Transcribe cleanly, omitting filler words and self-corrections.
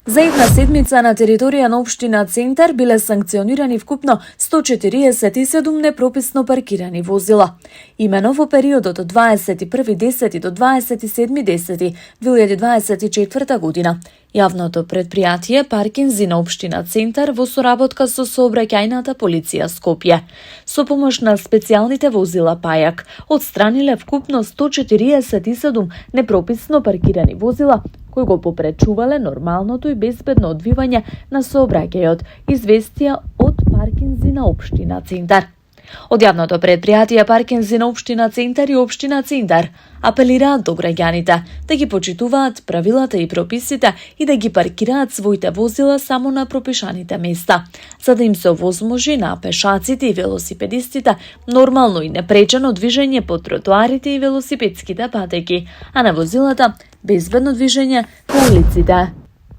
За една седмица на територија на општина Центар биле санкционирани вкупно 147 непрописно паркирани возила. Имено во периодот од 21.10. до 27.10.2024 година. Јавното предпријатие Паркинзи на општина Центар во соработка со сообраќајната полиција Скопје, со помош на специјалните возила Пајак, отстраниле вкупно 147 непрописно паркирани возила кои го попречувале нормалното и безбедно одвивање на сообраќајот, известија од Паркинзи на општина Центар. Од јавното предпријатие Паркинзи на општина Центар и општина Центар апелираат до граѓаните да ги почитуваат правилата и прописите и да ги паркираат своите возила само на пропишаните места, за да им се овозможи на пешаците и велосипедистите нормално и непречено движење по тротоарите и велосипедските патеки, а на возилата безбедно движење по улиците.